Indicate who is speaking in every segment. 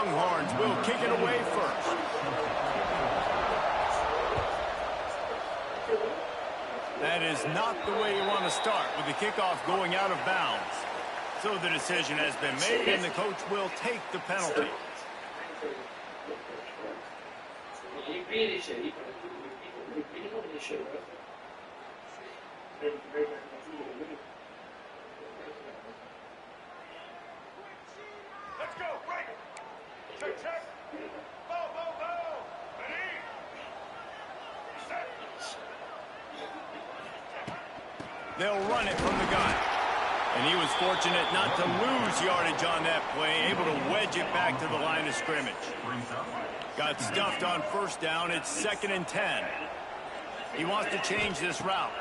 Speaker 1: Longhorns will kick it away first. That is not the way you want to start with the kickoff going out of bounds. So the decision has been made, and the coach will take the penalty.
Speaker 2: Let's go, right. Check, check. Ball, ball, ball. Ready? Set.
Speaker 1: They'll run it from the gun. And he was fortunate not to lose yardage on that play, able to wedge it back to the line of scrimmage. Got stuffed on first down. It's 2nd and 10. He wants to change this route.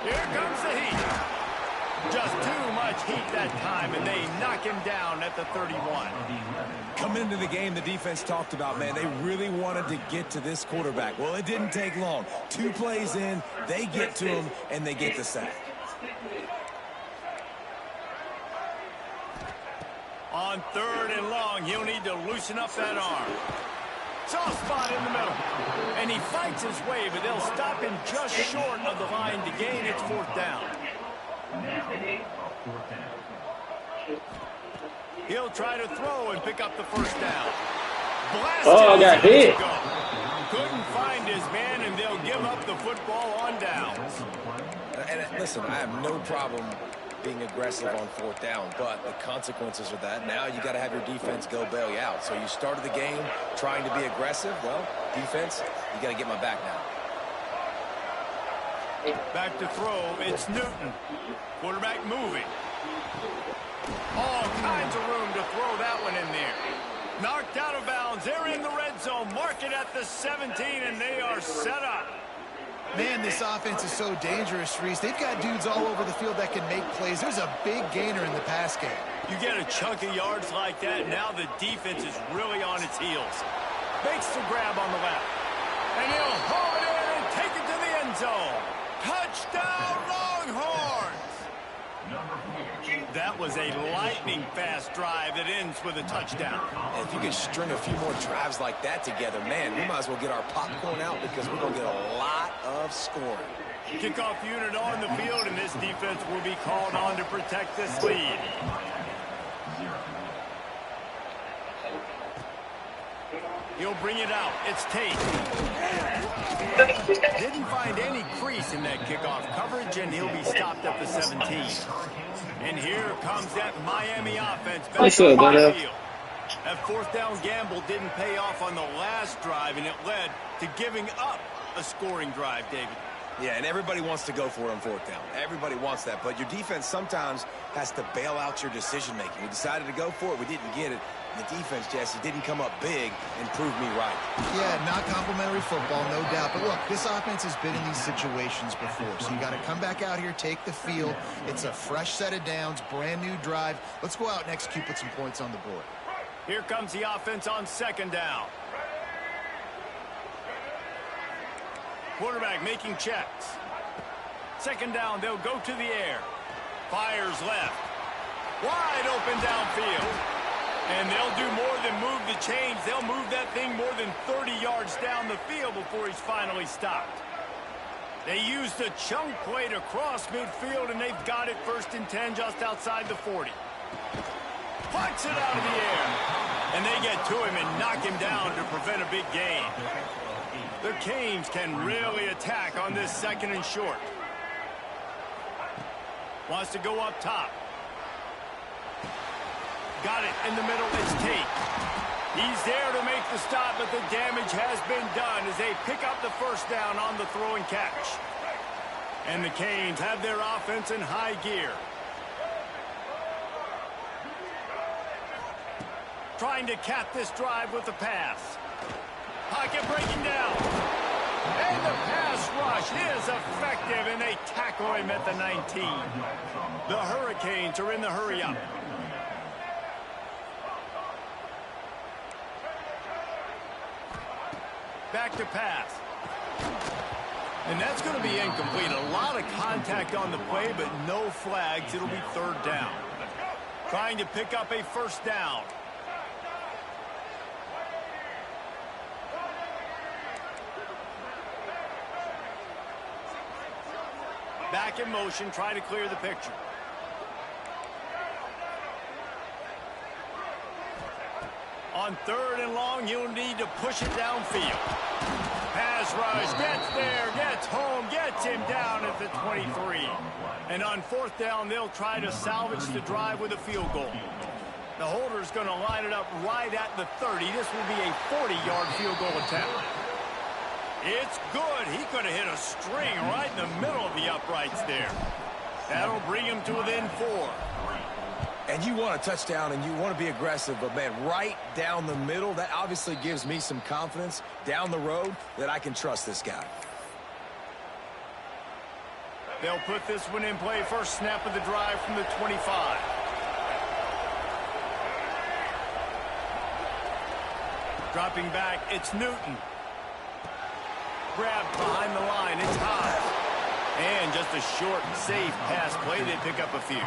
Speaker 1: Here comes the heat. Just too much heat that time, and they knock him down at the 31.
Speaker 3: Coming into the game, the defense talked about, man, they really wanted to get to this quarterback. Well, it didn't take long. 2 plays in, they get to him, and they get the sack.
Speaker 1: On 3rd and long, he'll need to loosen up that arm. Soft spot in the middle. And he fights his way, but they'll stop him just short of the line to gain its 4th down. He'll try to throw and pick up the 1st down.
Speaker 4: Oh, I got hit.
Speaker 1: Couldn't find his man, and they'll give up the football on downs.
Speaker 3: And listen, I have no problem being aggressive on 4th down, but the consequences of that, now you got to have your defense go bail you out. So you started the game trying to be aggressive. Well, defense, you got to get my back now.
Speaker 1: Back to throw, it's Newton. Quarterback moving. All kinds of room to throw that one in there. Knocked out of bounds. They're in the red zone. Mark it at the 17, and they are set up.
Speaker 5: Man, this offense is so dangerous, Reese. They've got dudes all over the field that can make plays. There's a big gainer in the pass game.
Speaker 1: You get a chunk of yards like that, now the defense is really on its heels. Makes the grab on the left. And he'll haul it in and take it to the end zone. Touchdown, Longhorns! That was a lightning-fast drive that ends with a touchdown.
Speaker 3: And if you could string a few more drives like that together, man, we might as well get our popcorn out because we're going to get a lot of scoring.
Speaker 1: Kickoff unit on the field, and this defense will be called on to protect this lead. He'll bring it out. It's Tate. Didn't find any crease in that kickoff coverage, and he'll be stopped at the 17. And here comes that Miami offense back on the field. That 4th down gamble didn't pay off on the last drive, and it led to giving up a scoring drive, David.
Speaker 3: Yeah, and everybody wants to go for it on 4th down. Everybody wants that, but your defense sometimes has to bail out your decision-making. We decided to go for it. We didn't get it. The defense, Jesse, didn't come up big and prove me right.
Speaker 5: Yeah, not complimentary football, no doubt. But look, this offense has been in these situations before. So you got to come back out here, take the field. It's a fresh set of downs, brand new drive. Let's go out and execute, put some points on the board.
Speaker 1: Here comes the offense on 2nd down. Quarterback making checks. 2nd down, they'll go to the air. Fires left. Wide open downfield. And they'll do more than move the chains. They'll move that thing more than 30 yards down the field before he's finally stopped. They used a chunk play to cross midfield, and they've got it 1st and 10 just outside the 40. Plucks it out of the air. And they get to him and knock him down to prevent a big gain. The Canes can really attack on this 2nd and short. Wants to go up top. Got it in the middle. It's Tate. He's there to make the stop, but the damage has been done as they pick up the 1st down on the throw and catch. And the Canes have their offense in high gear. Trying to cap this drive with the pass. Pocket breaking down. And the pass rush is effective, and they tackle him at the 19. The Hurricanes are in the hurry-up. Back to pass. And that's going to be incomplete. A lot of contact on the play, but no flags. It'll be 3rd down. Trying to pick up a first down. Back in motion, try to clear the picture. On 3rd and long, you'll need to push it downfield. Pass rush, gets there, gets home, gets him down at the 23. And on 4th down, they'll try to salvage the drive with a field goal. The holder's going to line it up right at the 30. This will be a 40-yard field goal attempt. It's good. He could have hit a string right in the middle of the uprights there. That'll bring him to within 4.
Speaker 3: And you want a touchdown and you want to be aggressive, but, man, right down the middle, that obviously gives me some confidence down the road that I can trust this guy.
Speaker 1: They'll put this one in play. First snap of the drive from the 25. Dropping back, it's Newton. Grabbed behind the line, it's high. And just a short, safe pass play. They pick up a few.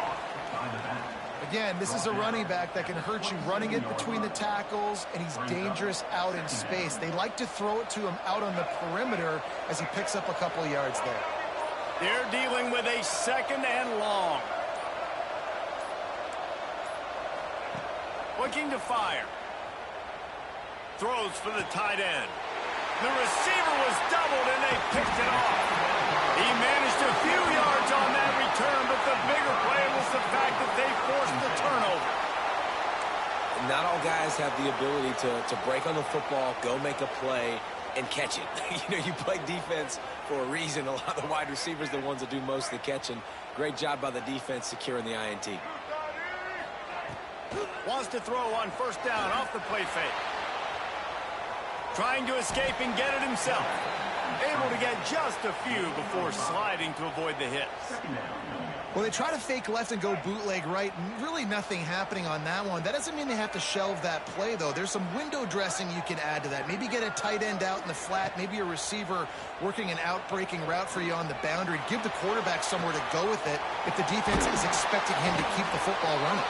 Speaker 5: Again, this is a running back that can hurt you running it between the tackles, and he's dangerous out in space. They like to throw it to him out on the perimeter as he picks up a couple of yards there.
Speaker 1: They're dealing with a 2nd and long. Looking to fire. Throws for the tight end. The receiver was doubled, and they picked it off. He managed a few yards on that return, but the bigger play was the fact that they forced the turnover.
Speaker 3: Not all guys have the ability to break on the football, go make a play, and catch it. You play defense for a reason. A lot of the wide receivers are the ones that do most of the catching. Great job by the defense securing the INT.
Speaker 1: Wants to throw on 1st down off the play fake. Trying to escape and get it himself. Able to get just a few before sliding to avoid the hits.
Speaker 5: Well, they try to fake left and go bootleg right. Really nothing happening on that one. That doesn't mean they have to shelve that play, though. There's some window dressing you can add to that. Maybe get a tight end out in the flat. Maybe a receiver working an out-breaking route for you on the boundary. Give the quarterback somewhere to go with it if the defense is expecting him to keep the football running.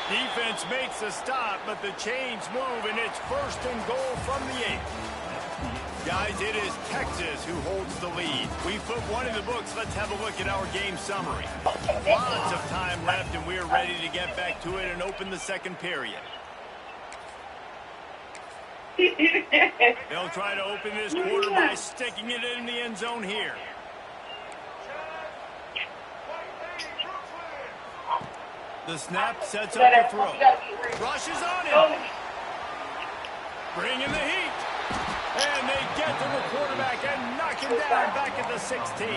Speaker 1: Defense makes a stop, but the chains move, and it's 1st and goal from the 8. Guys, it is Texas who holds the lead. We put one in the books. Let's have a look at our game summary. Lots of time left, and we're ready to get back to it and open the 2nd period. They'll try to open this quarter by sticking it in the end zone here. The snap sets up the throw. Rushes on him. Bringing the heat. And they get to the quarterback and knock him down back at the 16.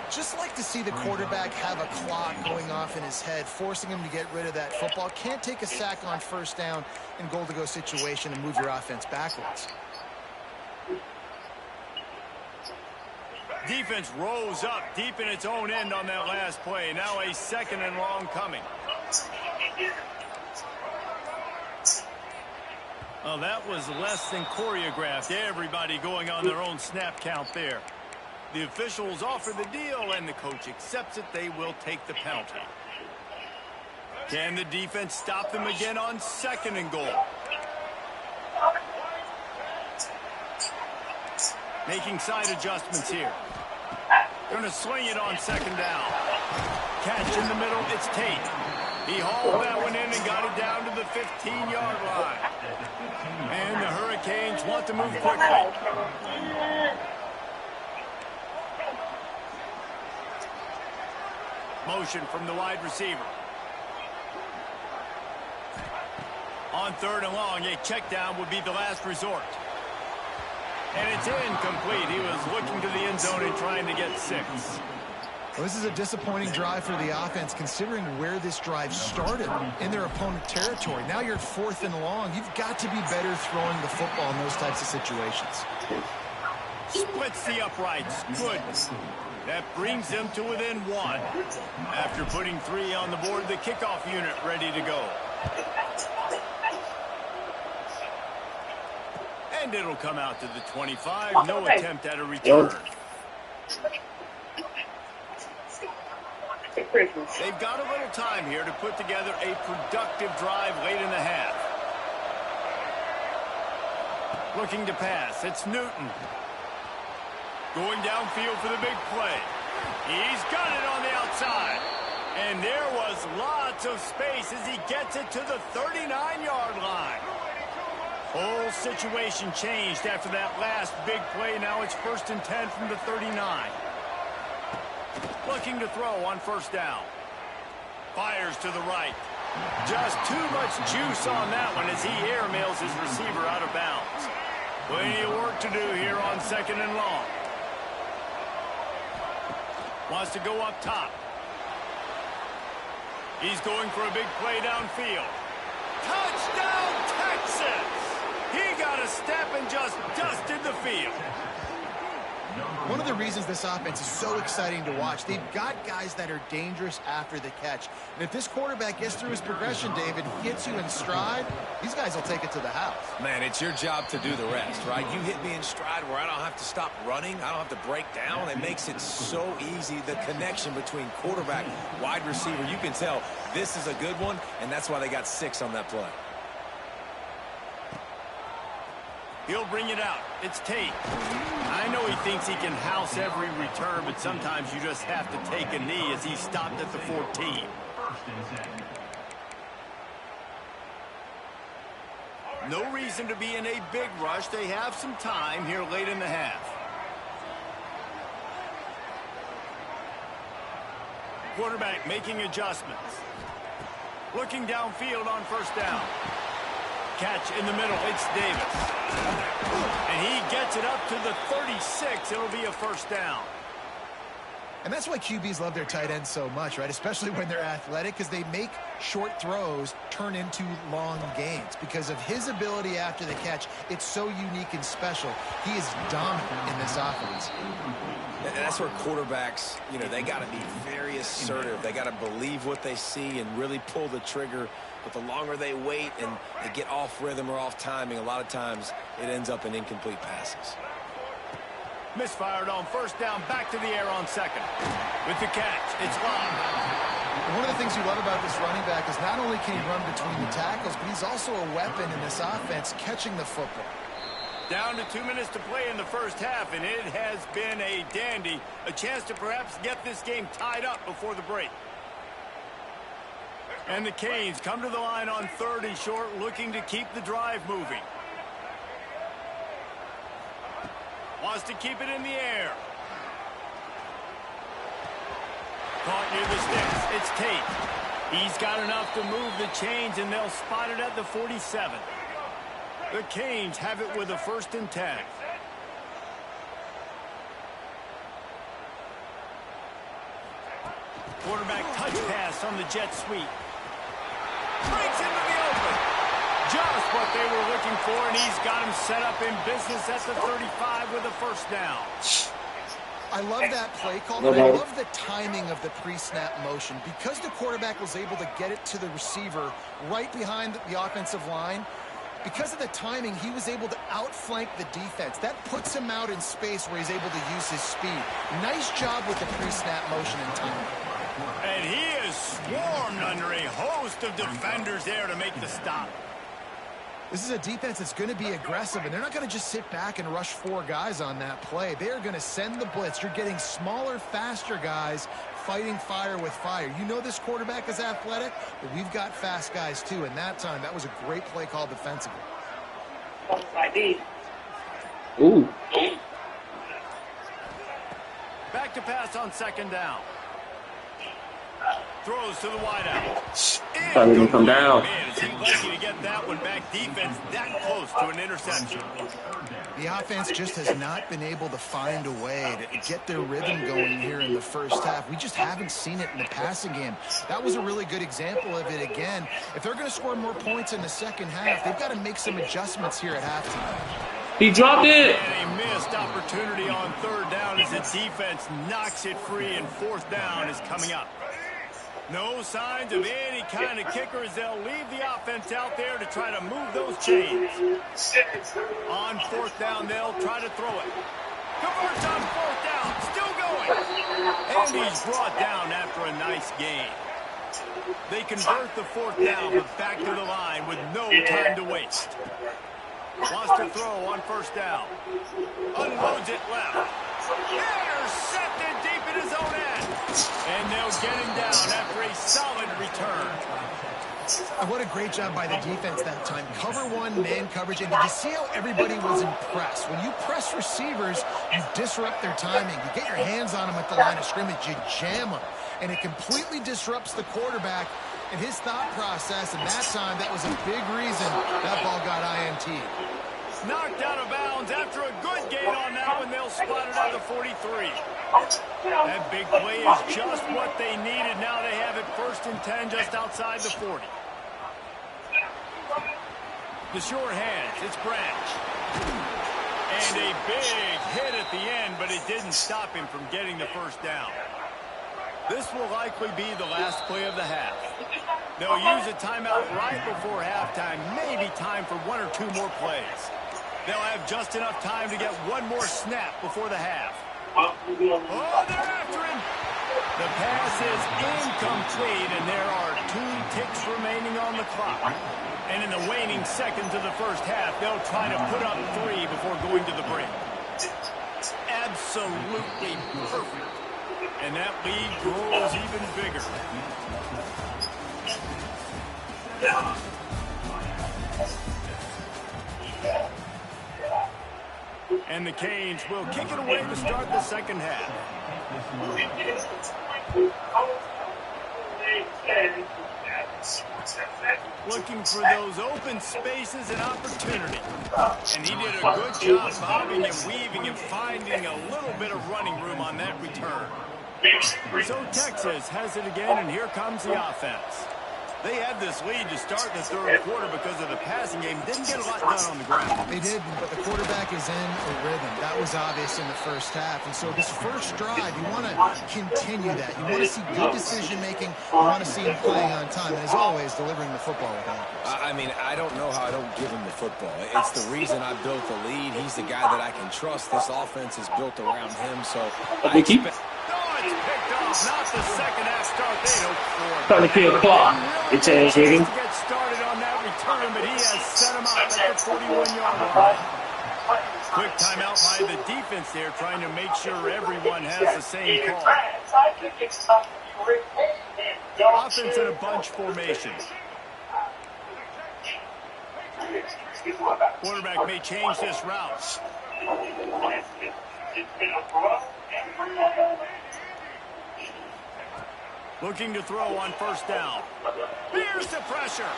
Speaker 5: Just like to see the quarterback have a clock going off in his head, forcing him to get rid of that football. Can't take a sack on 1st down in goal-to-go situation and move your offense backwards.
Speaker 1: Defense rose up deep in its own end on that last play. Now a 2nd and long coming. Well, that was less than choreographed. Everybody going on their own snap count there. The officials offer the deal, and the coach accepts it. They will take the penalty. Can the defense stop them again on 2nd and goal? Making side adjustments here. Going to swing it on 2nd down. Catch in the middle, it's Tate. He hauled that one in and got it down to the 15-yard line. And the Hurricanes want to move quickly. Motion from the wide receiver. On 3rd and long, a check down would be the last resort. And it's incomplete. He was looking to the end zone and trying to get 6.
Speaker 5: Well, this is a disappointing drive for the offense, considering where this drive started in their opponent territory. Now you're at 4th and long. You've got to be better throwing the football in those types of situations.
Speaker 1: Splits the uprights. Good. That brings them to within 1. After putting 3 on the board, the kickoff unit ready to go. And it'll come out to the 25. No attempt at a return.
Speaker 6: Christmas.
Speaker 1: They've got a little time here to put together a productive drive late in the half. Looking to pass. It's Newton. Going downfield for the big play. He's got it on the outside. And there was lots of space as he gets it to the 39-yard line. Whole situation changed after that last big play. Now it's 1st and 10 from the 39. Looking to throw on 1st down. Fires to the right. Just too much juice on that one as he airmails his receiver out of bounds. Plenty of work to do here on 2nd and long. Wants to go up top. He's going for a big play downfield. Touchdown, Texas! He got a step and just dusted the field.
Speaker 5: One of the reasons this offense is so exciting to watch, they've got guys that are dangerous after the catch. And if this quarterback gets through his progression, David, hits you in stride, these guys will take it to the house.
Speaker 3: Man, it's your job to do the rest, right? You hit me in stride where I don't have to stop running. I don't have to break down. It makes it so easy, the connection between quarterback, wide receiver. You can tell this is a good one, and that's why they got 6 on that play.
Speaker 1: He'll bring it out. It's Tate. I know he thinks he can house every return, but sometimes you just have to take a knee as he stopped at the 14. No reason to be in a big rush. They have some time here late in the half. Quarterback making adjustments. Looking downfield on 1st down. Catch in the middle. It's Davis. And he gets it up to the 36. It'll be a 1st down.
Speaker 5: And that's why QBs love their tight ends so much, right? Especially when they're athletic, because they make short throws turn into long gains. Because of his ability after the catch, it's so unique and special. He is dominant in this offense.
Speaker 3: And that's where quarterbacks, you know, they got to be very assertive. They got to believe what they see and really pull the trigger. But the longer they wait and they get off rhythm or off timing, a lot of times it ends up in incomplete passes.
Speaker 1: Misfired on 1st down, back to the air on 2nd. With the catch, it's Love.
Speaker 5: One of the things you love about this running back is not only can he run between the tackles, but he's also a weapon in this offense catching the football.
Speaker 1: Down to 2 minutes to play in the 1st half, and it has been a dandy. A chance to perhaps get this game tied up before the break. And the Canes come to the line on 3rd and short, looking to keep the drive moving. Wants to keep it in the air. Caught near the sticks. It's Tate. He's got enough to move the chains, and they'll spot it at the 47. The Canes have it with a 1st and 10. Quarterback touch pass on the jet sweep. Breaks into the open. Just what they were looking for, and he's got him set up in business at the 35 with a 1st down.
Speaker 5: I love that play call, but I love the timing of the pre-snap motion. Because the quarterback was able to get it to the receiver right behind the offensive line, because of the timing, he was able to outflank the defense. That puts him out in space where he's able to use his speed. Nice job with the pre-snap motion and timing.
Speaker 1: And he is swarmed under a host of defenders there to make the stop.
Speaker 5: This is a defense that's going to be aggressive, and they're not going to just sit back and rush 4 guys on that play. They are going to send the blitz. You're getting smaller, faster guys fighting fire with fire. You know this quarterback is athletic, but we've got fast guys too, and that time, that was a great play call defensively.
Speaker 4: Ooh.
Speaker 1: Back to pass on 2nd down. Throws to the wideout.
Speaker 4: Probably gonna come down.
Speaker 1: Man, is he lucky to get that one back. Defense that close to an interception.
Speaker 5: The offense just has not been able to find a way to get their rhythm going here in the 1st half. We just haven't seen it in the passing game. That was a really good example of it again. If they're going to score more points in the 2nd half, they've got to make some adjustments here at halftime.
Speaker 4: He dropped it.
Speaker 1: And a missed opportunity on 3rd down as the defense knocks it free, and 4th down is coming up. No signs of any kind of kicker as they'll leave the offense out there to try to move those chains. On 4th down, they'll try to throw it. Converts on 4th down. Still going. And he's brought down after a nice gain. They convert the 4th down, but back to the line with no time to waste. Wants to throw on 1st down. Unloads it left. Intercepted deep in his own end. And they'll get him down after a solid return.
Speaker 5: And what a great job by the defense that time. Cover one, man coverage. And did you see how everybody was impressed? When you press receivers, you disrupt their timing. You get your hands on them at the line of scrimmage. You jam them. And it completely disrupts the quarterback and his thought process. And that time, that was a big reason that ball got INT.
Speaker 1: Knocked out of bounds after a good gain on that one. They'll spot it at the 43. That big play is just what they needed. Now they have it 1st and 10 just outside the 40. The short hands. It's Branch. And a big hit at the end, but it didn't stop him from getting the 1st down. This will likely be the last play of the half. They'll use a timeout right before halftime. Maybe time for 1 or 2 more plays. They'll have just enough time to get 1 more snap before the half. Oh, they're after him. The pass is incomplete, and there are 2 ticks remaining on the clock. And in the waning seconds of the 1st half, they'll try to put up 3 before going to the break. Absolutely perfect. And that lead grows even bigger. And the Canes will kick it away to start the 2nd half. Looking for those open spaces and opportunity. And he did a good job bobbing and weaving and finding a little bit of running room on that return. So Texas has it again, and here comes the offense. They had this lead to start the 3rd quarter because of the passing game. Didn't get a lot done on the ground.
Speaker 5: They did, but the quarterback is in a rhythm. That was obvious in the 1st half. And so this 1st drive, you want to continue that. You want to see good decision-making. You want to see him playing on time. And as always, delivering the football with accuracy.
Speaker 3: I mean, I don't know how I don't give him the football. It's the reason I built the lead. He's the guy that I can trust. This offense is built around him. So I expect...
Speaker 1: It's picked off, not the 2nd half start they hoped for.
Speaker 4: Starting to feel the clock. It's hitting.
Speaker 1: To get started on that return, but he has set him up at the 41-yard line. Quick timeout by the defense there, trying to make sure everyone has the same call. Offense in a bunch formation. Quarterback may change this route. Looking to throw on 1st down. Here's the pressure.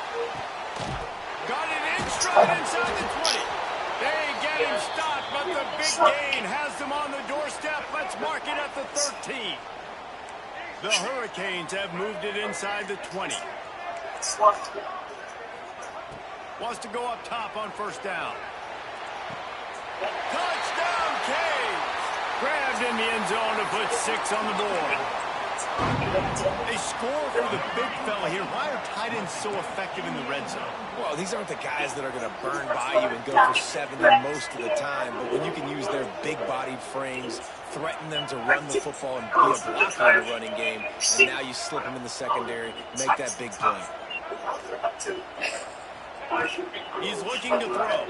Speaker 1: Got it in stride inside the 20. They get him stopped, but the big gain has them on the doorstep. Let's mark it at the 13. The Hurricanes have moved it inside the 20. Wants to go up top on 1st down. Touchdown, Canes! Grabbed in the end zone to put 6 on the board. They score for the big fella here. Why are tight ends so effective in the red zone?
Speaker 3: Well, these aren't the guys that are going to burn by you and go for 70 most of the time. But when you can use their big-bodied frames, threaten them to run the football and be a blocker in the running game, and now you slip them in the secondary, make that big play.
Speaker 1: He's looking to throw.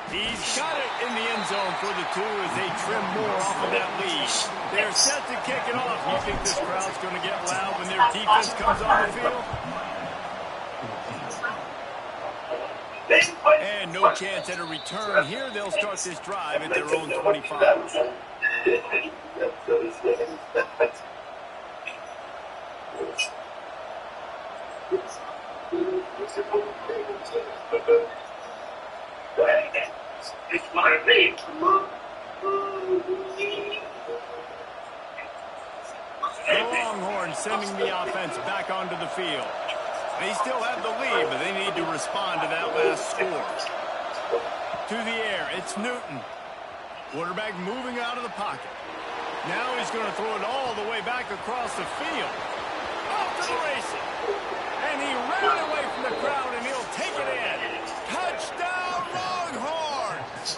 Speaker 1: He's got it in the end zone for the 2 as they trim more off of that lead. They're set to kick it off. You think this crowd's going to get loud when their defense comes on the field? And no chance at a return. Here they'll start this drive at their own 25.
Speaker 4: It's my lead.
Speaker 1: The Longhorns sending the offense back onto the field. They still have the lead, but they need to respond to that last score. To the air, it's Newton. Quarterback moving out of the pocket. Now he's going to throw it all the way back across the field. Off to the races. And he ran away from the crowd, and he'll take it in. Touchdown, Longhorns!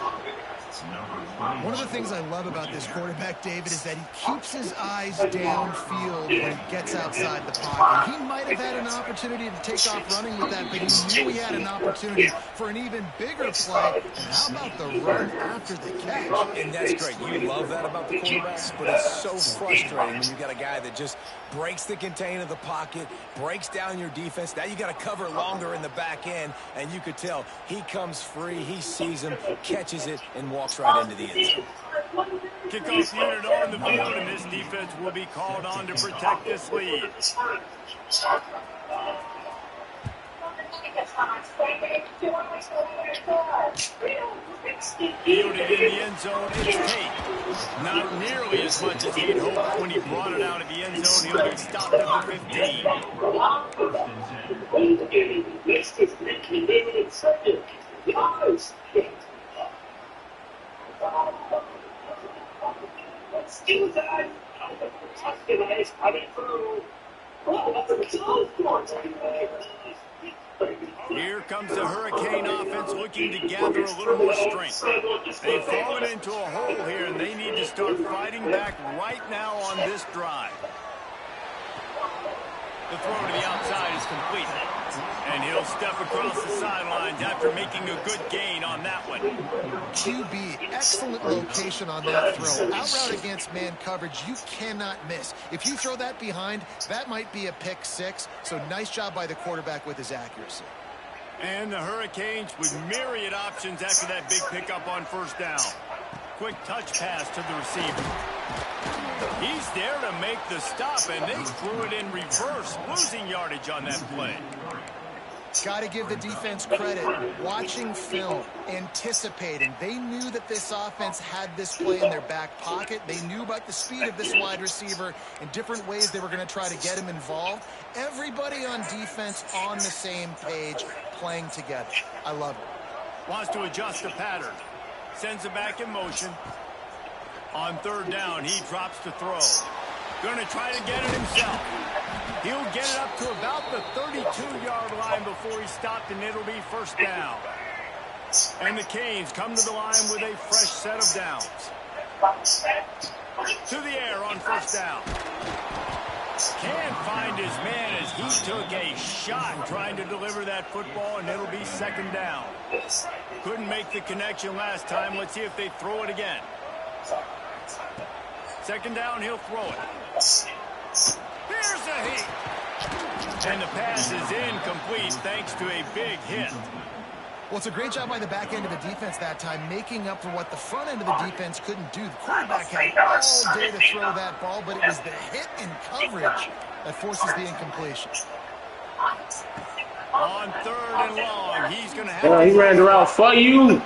Speaker 5: the things I love about this quarterback, David, is that he keeps his eyes downfield when he gets outside the pocket. He might have had an opportunity to take off running with that, but he knew he had an opportunity for an even bigger play. And how about the run after the catch?
Speaker 3: And that's great. You love that about the quarterbacks, but it's so frustrating when you got a guy that just breaks the contain of the pocket, breaks down your defense. Now you got to cover longer in the back end, and you could tell he comes free, he sees him, catches it, and walks right into the end zone.
Speaker 1: Kickoff unit on the field, and this defense will be called on to protect this lead. Fielded in the end zone, it's Tate. Not nearly as much as he'd hoped when he brought it out of the end zone. He'll be stopped at the 15. Here comes the Hurricane offense looking to gather a little more strength. They've fallen into a hole here, and they need to start fighting back right now on this drive. The throw to the outside is complete. And he'll step across the sidelines after making a good gain on that one.
Speaker 5: QB, excellent location on that throw. Out route against man coverage, you cannot miss. If you throw that behind, that might be a pick six. So nice job by the quarterback with his accuracy.
Speaker 1: And the Hurricanes with myriad options after that big pickup on first down. Quick touch pass to the receiver. He's there to make the stop, and they threw it in reverse, losing yardage on that play.
Speaker 5: Got to give the defense credit. Watching film, anticipating. They knew that this offense had this play in their back pocket. They knew about the speed of this wide receiver and different ways they were going to try to get him involved. Everybody on defense on the same page, playing together. I love it.
Speaker 1: Wants to adjust the pattern. Sends it back in motion. On third down, he drops to throw. Going to try to get it himself. He'll get it up to about the 32-yard line before he's stopped, and it'll be first down. And the Canes come to the line with a fresh set of downs. To the air on first down. Can't find his man as he took a shot trying to deliver that football, and it'll be second down. Couldn't make the connection last time. Let's see if they throw it again. Second down, he'll throw it. Here's a hit. And the pass is incomplete thanks to a big hit.
Speaker 5: Well, it's a great job by the back end of the defense that time, making up for what the front end of the defense couldn't do. The quarterback had all day to throw that ball, but it was the hit in coverage that forces the incompletion.
Speaker 1: On third and long, he's going to have
Speaker 4: he ran the route for you.